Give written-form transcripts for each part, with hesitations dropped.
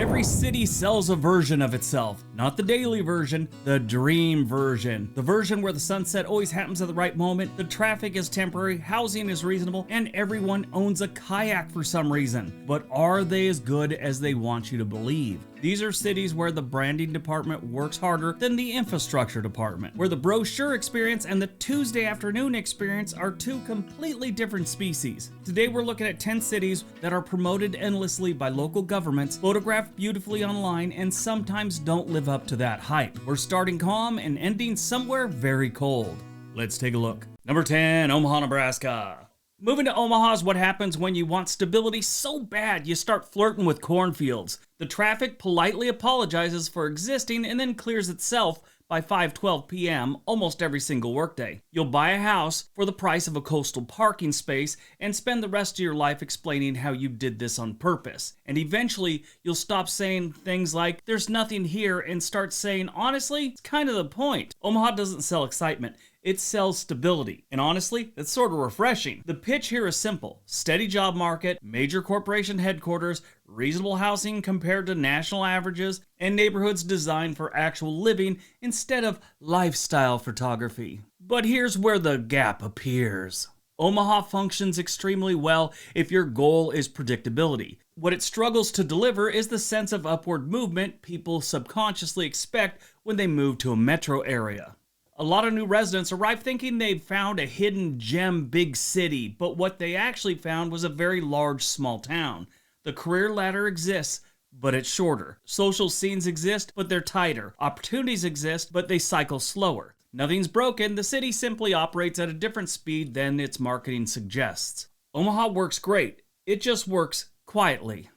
Every city sells a version of itself. Not the daily version, the dream version. The version where the sunset always happens at the right moment, the traffic is temporary, housing is reasonable, and everyone owns a kayak for some reason. But are they as good as they want you to believe? These are cities where the branding department works harder than the infrastructure department, where the brochure experience and the Tuesday afternoon experience are two completely different species. Today we're looking at 10 cities that are promoted endlessly by local governments, photographed beautifully online, and sometimes don't live up to that hype. We're starting calm and ending somewhere very cold. Let's take a look. Number 10, Omaha, Nebraska. Moving to Omaha is what happens when you want stability so bad you start flirting with cornfields. The traffic politely apologizes for existing and then clears itself by 5:12 p.m. almost every single workday. You'll buy a house for the price of a coastal parking space and spend the rest of your life explaining how you did this on purpose. And eventually, you'll stop saying things like, "There's nothing here," and start saying, "Honestly, it's kind of the point." Omaha doesn't sell excitement. It sells stability. And honestly, it's sort of refreshing. The pitch here is simple. Steady job market, major corporation headquarters, reasonable housing compared to national averages, and neighborhoods designed for actual living instead of lifestyle photography. But here's where the gap appears. Omaha functions extremely well if your goal is predictability. What it struggles to deliver is the sense of upward movement people subconsciously expect when they move to a metro area. A lot of new residents arrive thinking they've found a hidden gem big city, but what they actually found was a very large small town. The career ladder exists, but it's shorter. Social scenes exist, but they're tighter. Opportunities exist, but they cycle slower. Nothing's broken, the city simply operates at a different speed than its marketing suggests. Omaha works great, it just works quietly.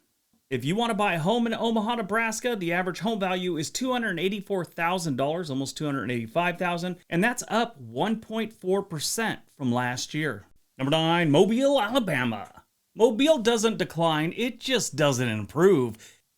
If you want to buy a home in Omaha, Nebraska, the average home value is $284,000, almost $285,000, and that's up 1.4% from last year. Number 9, Mobile, Alabama. Mobile doesn't decline, it just doesn't improve.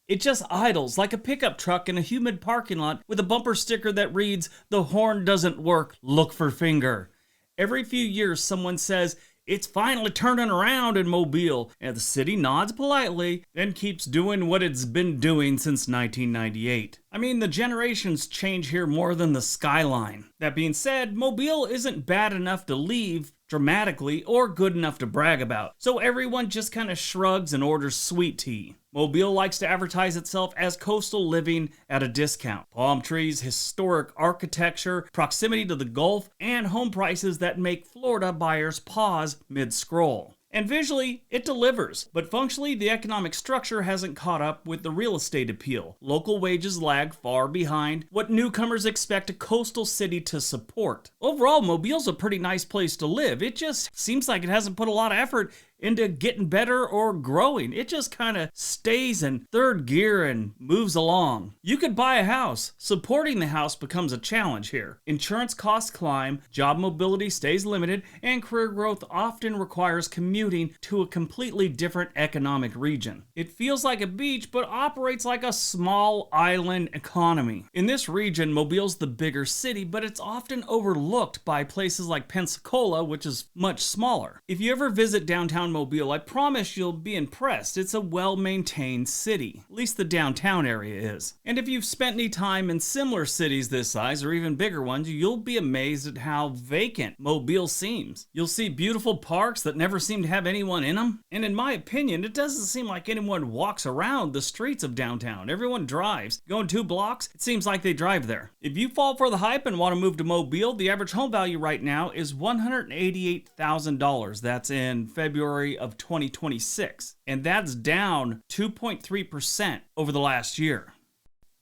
It just idles like a pickup truck in a humid parking lot with a bumper sticker that reads, "The horn doesn't work, look for finger." Every few years someone says, "It's finally turning around in Mobile," and the city nods politely, then keeps doing what it's been doing since 1998. I mean, the generations change here more than the skyline. That being said, Mobile isn't bad enough to leave dramatically or good enough to brag about, so everyone just kind of shrugs and orders sweet tea. Mobile likes to advertise itself as coastal living at a discount. Palm trees, historic architecture, proximity to the Gulf, and home prices that make Florida buyers pause mid-scroll. And visually, it delivers, but functionally, the economic structure hasn't caught up with the real estate appeal. Local wages lag far behind what newcomers expect a coastal city to support. Overall, Mobile's a pretty nice place to live. It just seems like it hasn't put a lot of effort into getting better or growing. It just kind of stays in third gear and moves along. You could buy a house. Supporting the house becomes a challenge here. Insurance costs climb, job mobility stays limited, and career growth often requires commuting to a completely different economic region. It feels like a beach, but operates like a small island economy. In this region, Mobile's the bigger city, but it's often overlooked by places like Pensacola, which is much smaller. If you ever visit downtown Mobile, I promise you'll be impressed. It's a well-maintained city. At least the downtown area is. And if you've spent any time in similar cities this size, or even bigger ones, you'll be amazed at how vacant Mobile seems. You'll see beautiful parks that never seem to have anyone in them. And in my opinion, it doesn't seem like anyone walks around the streets of downtown. Everyone drives. Going 2 blocks, it seems like they drive there. If you fall for the hype and want to move to Mobile, the average home value right now is $188,000. That's in February of 2026, and that's down 2.3% over the last year.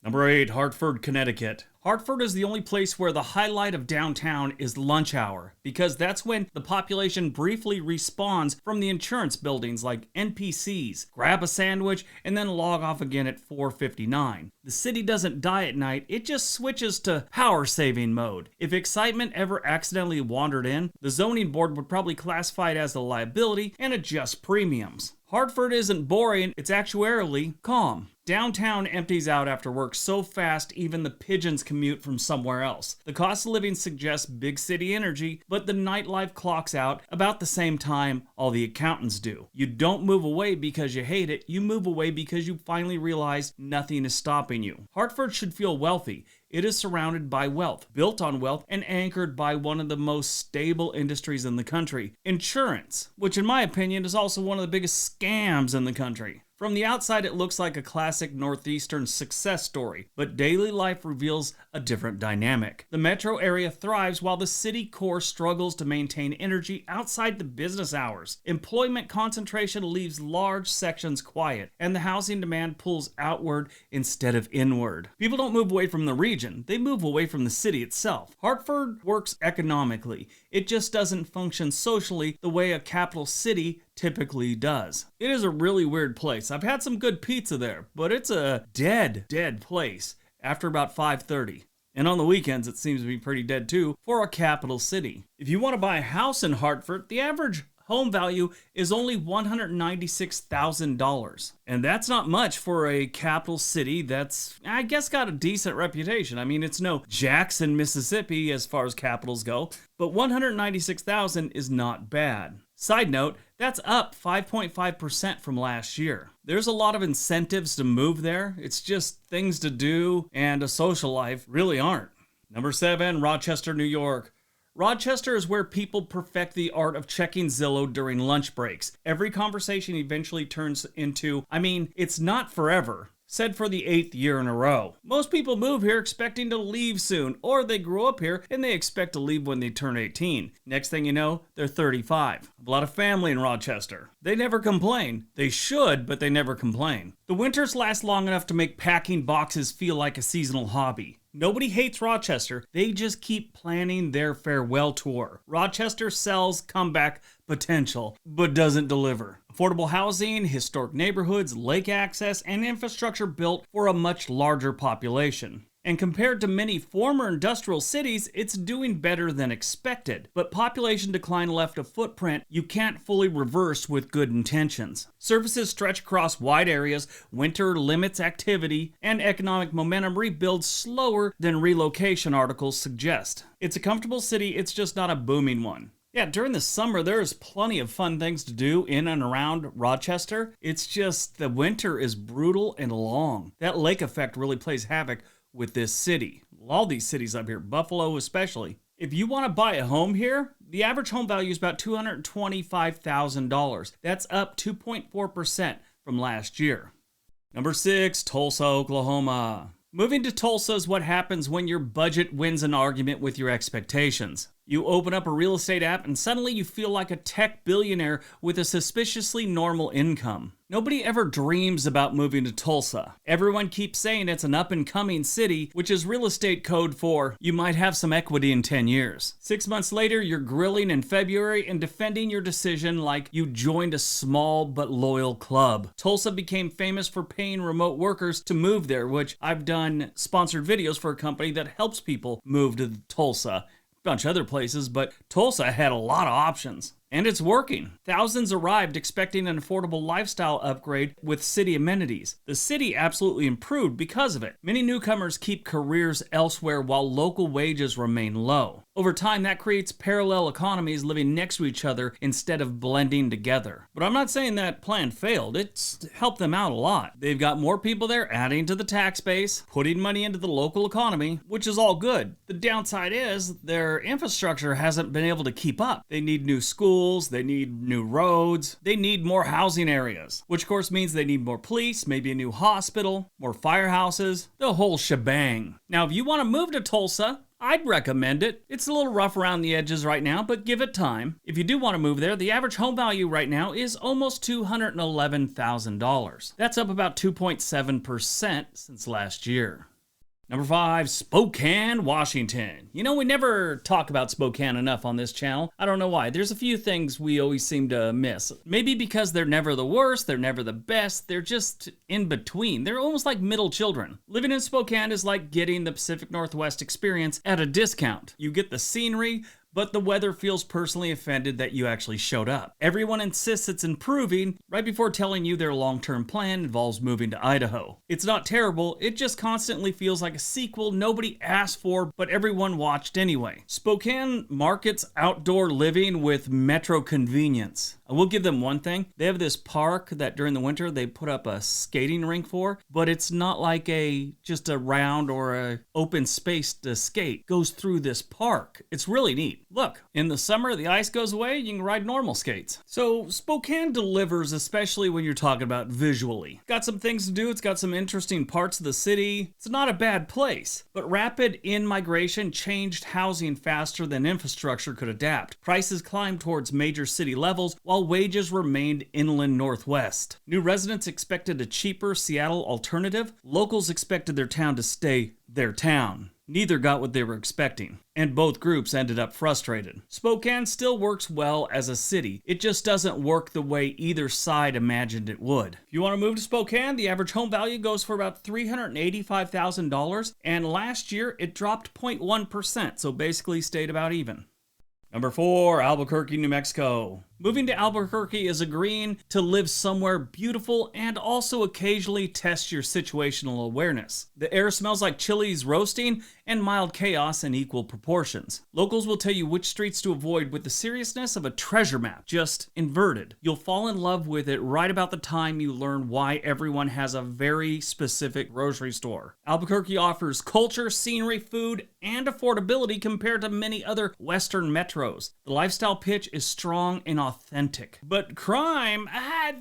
Number 8, Hartford, Connecticut. Hartford is the only place where the highlight of downtown is lunch hour, because that's when the population briefly respawns from the insurance buildings like NPCs, grab a sandwich, and then log off again at 4:59. The city doesn't die at night, it just switches to power-saving mode. If excitement ever accidentally wandered in, the zoning board would probably classify it as a liability and adjust premiums. Hartford isn't boring, it's actuarially calm. Downtown empties out after work so fast even the pigeons commute from somewhere else. The cost of living suggests big city energy, but the nightlife clocks out about the same time all the accountants do. You don't move away because you hate it, you move away because you finally realize nothing is stopping you. Hartford should feel wealthy. It is surrounded by wealth, built on wealth, and anchored by one of the most stable industries in the country, insurance, which in my opinion is also one of the biggest scams in the country. From the outside, it looks like a classic Northeastern success story, but daily life reveals a different dynamic. The metro area thrives while the city core struggles to maintain energy outside the business hours. Employment concentration leaves large sections quiet, and the housing demand pulls outward instead of inward. People don't move away from the region, they move away from the city itself. Hartford works economically. It just doesn't function socially the way a capital city typically does. It is a really weird place. I've had some good pizza there, but it's a dead place after about 5:30. And on the weekends, it seems to be pretty dead too for a capital city. If you want to buy a house in Hartford, the average home value is only $196,000. And that's not much for a capital city that's, I guess, got a decent reputation. I mean, it's no Jackson, Mississippi as far as capitals go, but $196,000 is not bad. Side note, that's up 5.5% from last year. There's a lot of incentives to move there. It's just things to do and a social life really aren't. Number 7, Rochester, New York. Rochester is where people perfect the art of checking Zillow during lunch breaks. Every conversation eventually turns into, it's not forever. Said for the 8th year in a row. Most people move here expecting to leave soon, or they grow up here and they expect to leave when they turn 18. Next thing you know, they're 35. A lot of family in Rochester. They never complain. They should, but they never complain. The winters last long enough to make packing boxes feel like a seasonal hobby. Nobody hates Rochester, they just keep planning their farewell tour. Rochester sells comeback potential, but doesn't deliver. Affordable housing, historic neighborhoods, lake access, and infrastructure built for a much larger population. And compared to many former industrial cities, it's doing better than expected. But population decline left a footprint you can't fully reverse with good intentions. Services stretch across wide areas, winter limits activity, and economic momentum rebuilds slower than relocation articles suggest. It's a comfortable city, it's just not a booming one. Yeah, during the summer, there's plenty of fun things to do in and around Rochester. It's just the winter is brutal and long. That lake effect really plays havoc with this city. All these cities up here, Buffalo especially. If you want to buy a home here, the average home value is about $225,000. That's up 2.4% from last year. Number 6, Tulsa, Oklahoma. Moving to Tulsa is what happens when your budget wins an argument with your expectations. You open up a real estate app and suddenly you feel like a tech billionaire with a suspiciously normal income. Nobody ever dreams about moving to Tulsa. Everyone keeps saying it's an up-and-coming city, which is real estate code for you might have some equity in 10 years. 6 months later, you're grilling in February and defending your decision like you joined a small but loyal club. Tulsa became famous for paying remote workers to move there, which I've done sponsored videos for a company that helps people move to Tulsa. Bunch of other places, but Tulsa had a lot of options. And it's working. Thousands arrived expecting an affordable lifestyle upgrade with city amenities. The city absolutely improved because of it. Many newcomers keep careers elsewhere while local wages remain low. Over time, that creates parallel economies living next to each other instead of blending together. But I'm not saying that plan failed. It's helped them out a lot. They've got more people there adding to the tax base, putting money into the local economy, which is all good. The downside is their infrastructure hasn't been able to keep up. They need new schools, they need new roads, they need more housing areas, which of course means they need more police, maybe a new hospital, more firehouses, the whole shebang. Now, if you want to move to Tulsa, I'd recommend it. It's a little rough around the edges right now, but give it time. If you do want to move there, the average home value right now is almost $211,000. That's up about 2.7% since last year. Number 5, Spokane, Washington. You know, we never talk about Spokane enough on this channel. I don't know why. There's a few things we always seem to miss. Maybe because they're never the worst, they're never the best, they're just in between. They're almost like middle children. Living in Spokane is like getting the Pacific Northwest experience at a discount. You get the scenery, but the weather feels personally offended that you actually showed up. Everyone insists it's improving right before telling you their long-term plan involves moving to Idaho. It's not terrible, it just constantly feels like a sequel nobody asked for, but everyone watched anyway. Spokane markets outdoor living with metro convenience. I will give them one thing. They have this park that during the winter they put up a skating rink for, but it's not like just a round or a open space to skate. It goes through this park. It's really neat. Look, in the summer the ice goes away, you can ride normal skates. So Spokane delivers, especially when you're talking about visually. Got some things to do, it's got some interesting parts of the city. It's not a bad place, but rapid in-migration changed housing faster than infrastructure could adapt. Prices climbed towards major city levels while wages remained inland northwest. New residents expected a cheaper Seattle alternative. Locals expected their town to stay their town. Neither got what they were expecting, and both groups ended up frustrated. Spokane still works well as a city. It just doesn't work the way either side imagined it would. If you want to move to Spokane, the average home value goes for about $385,000, and last year it dropped 0.1%, so basically stayed about even. Number 4, Albuquerque, New Mexico. Moving to Albuquerque is agreeing to live somewhere beautiful and also occasionally test your situational awareness. The air smells like chilies roasting and mild chaos in equal proportions. Locals will tell you which streets to avoid with the seriousness of a treasure map, just inverted. You'll fall in love with it right about the time you learn why everyone has a very specific grocery store. Albuquerque offers culture, scenery, food, and affordability compared to many other Western metros. The lifestyle pitch is strong and authentic. But crime,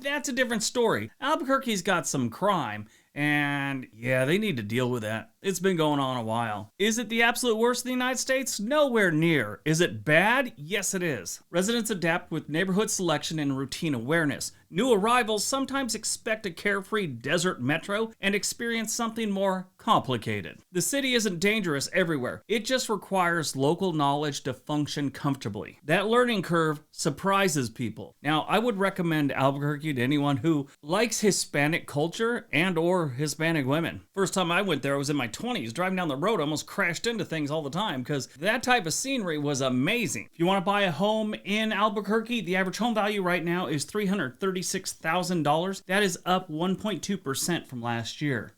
that's a different story. Albuquerque's got some crime, and yeah, they need to deal with that. It's been going on a while. Is it the absolute worst in the United States? Nowhere near. Is it bad? Yes, it is. Residents adapt with neighborhood selection and routine awareness. New arrivals sometimes expect a carefree desert metro and experience something more complicated. The city isn't dangerous everywhere. It just requires local knowledge to function comfortably. That learning curve surprises people. Now, I would recommend Albuquerque to anyone who likes Hispanic culture and or Hispanic women. First time I went there, I was in my 20s. Driving down the road, I almost crashed into things all the time because that type of scenery was amazing. If you want to buy a home in Albuquerque, the average home value right now is $336,000. That is up 1.2% from last year.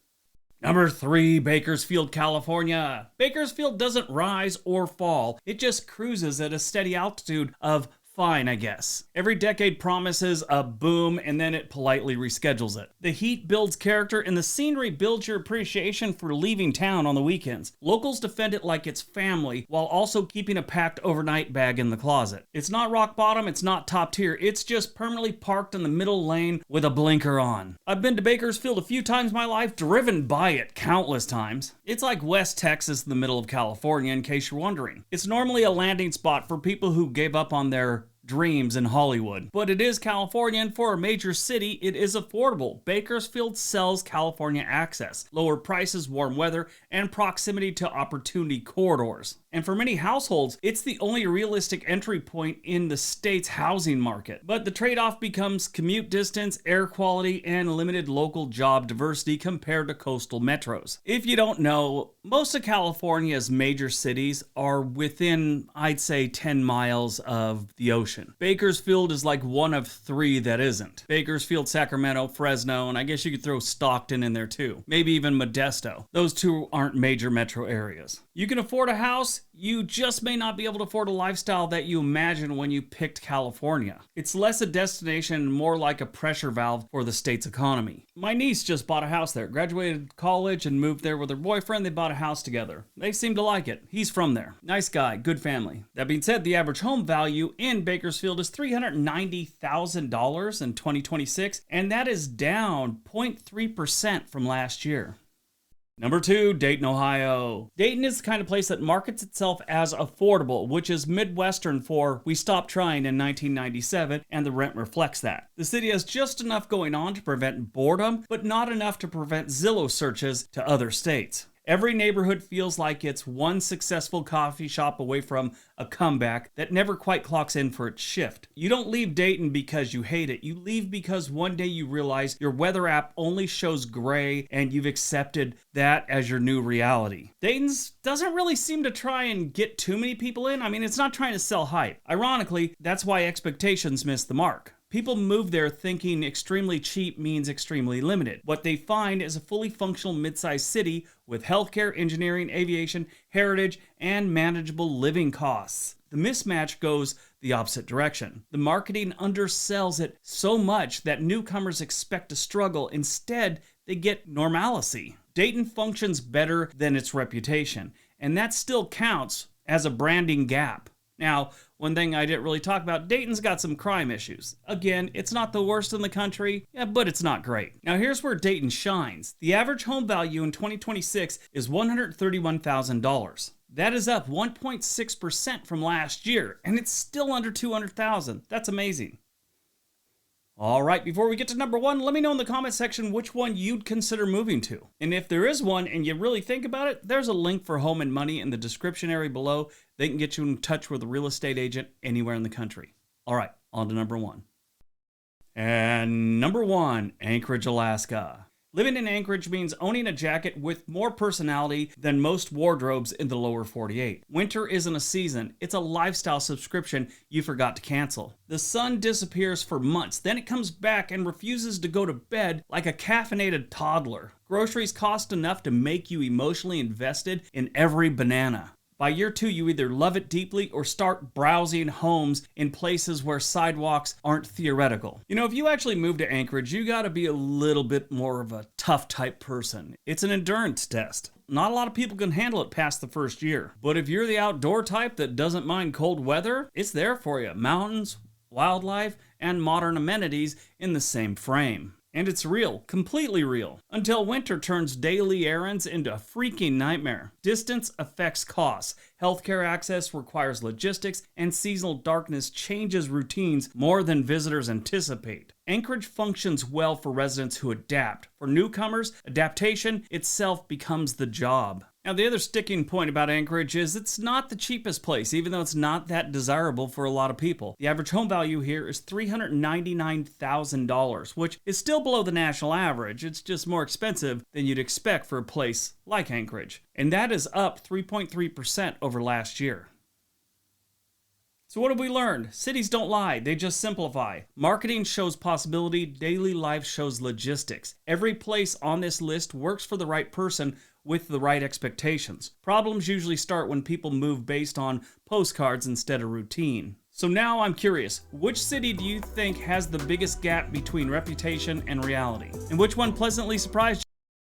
Number 3, Bakersfield, California. Bakersfield doesn't rise or fall. It just cruises at a steady altitude of fine, I guess. Every decade promises a boom and then it politely reschedules it. The heat builds character and the scenery builds your appreciation for leaving town on the weekends. Locals defend it like it's family while also keeping a packed overnight bag in the closet. It's not rock bottom, it's not top tier, it's just permanently parked in the middle lane with a blinker on. I've been to Bakersfield a few times in my life, driven by it countless times. It's like West Texas in the middle of California, in case you're wondering. It's normally a landing spot for people who gave up on their dreams in Hollywood. But it is California, and for a major city, it is affordable. Bakersfield sells California access, lower prices, warm weather, and proximity to opportunity corridors. And for many households, it's the only realistic entry point in the state's housing market. But the trade-off becomes commute distance, air quality, and limited local job diversity compared to coastal metros. If you don't know, most of California's major cities are within, I'd say, 10 miles of the ocean. Bakersfield is like one of 3 that isn't. Bakersfield, Sacramento, Fresno, and I guess you could throw Stockton in there too. Maybe even Modesto. Those 2 aren't major metro areas. You can afford a house, you just may not be able to afford a lifestyle that you imagined when you picked California. It's less a destination and more like a pressure valve for the state's economy. My niece just bought a house there, graduated college and moved there with her boyfriend. They bought a house together. They seem to like it. He's from there. Nice guy, good family. That being said, the average home value in Bakersfield is $390,000 in 2026, and that is down 0.3% from last year. Number 2, Dayton, Ohio. Dayton is the kind of place that markets itself as affordable, which is Midwestern for we stopped trying in 1997, and the rent reflects that. The city has just enough going on to prevent boredom, but not enough to prevent Zillow searches to other states. Every neighborhood feels like it's one successful coffee shop away from a comeback that never quite clocks in for its shift. You don't leave Dayton because you hate it. You leave because one day you realize your weather app only shows gray and you've accepted that as your new reality. Dayton's doesn't really seem to try and get too many people in. I mean, it's not trying to sell hype. Ironically, that's why expectations miss the mark. People move there thinking extremely cheap means extremely limited. What they find is a fully functional mid-sized city with healthcare, engineering, aviation, heritage, and manageable living costs. The mismatch goes the opposite direction. The marketing undersells it so much that newcomers expect to struggle. Instead, they get normalcy. Dayton functions better than its reputation, and that still counts as a branding gap. Now, one thing I didn't really talk about, Dayton's got some crime issues. Again, it's not the worst in the country, but it's not great. Now here's where Dayton shines. The average home value in 2026 is $131,000. That is up 1.6% from last year, and it's still under $200,000. That's amazing. All right, before we get to number one, let me know in the comment section which one you'd consider moving to. And if there is one and you really think about it, there's a link for Home and Money in the description area below. They can get you in touch with a real estate agent anywhere in the country. All right, on to number one. And number one, Anchorage, Alaska. Living in Anchorage means owning a jacket with more personality than most wardrobes in the lower 48. Winter isn't a season, it's a lifestyle subscription you forgot to cancel. The sun disappears for months, then it comes back and refuses to go to bed like a caffeinated toddler. Groceries cost enough to make you emotionally invested in every banana. By year 2, you either love it deeply or start browsing homes in places where sidewalks aren't theoretical. You know, if you actually move to Anchorage, you gotta be a little bit more of a tough type person. It's an endurance test. Not a lot of people can handle it past the first year. But if you're the outdoor type that doesn't mind cold weather, it's there for you. Mountains, wildlife, and modern amenities in the same frame. And it's real, completely real, until winter turns daily errands into a freaking nightmare. Distance affects costs, healthcare access requires logistics, and seasonal darkness changes routines more than visitors anticipate. Anchorage functions well for residents who adapt. For newcomers, adaptation itself becomes the job. Now, the other sticking point about Anchorage is it's not the cheapest place, even though it's not that desirable for a lot of people. The average home value here is $399,000, which is still below the national average. It's just more expensive than you'd expect for a place like Anchorage. And that is up 3.3% over last year. So what have we learned? Cities don't lie, they just simplify. Marketing shows possibility, daily life shows logistics. Every place on this list works for the right person with the right expectations. Problems usually start when people move based on postcards instead of routine. So now I'm curious, which city do you think has the biggest gap between reputation and reality? And which one pleasantly surprised you?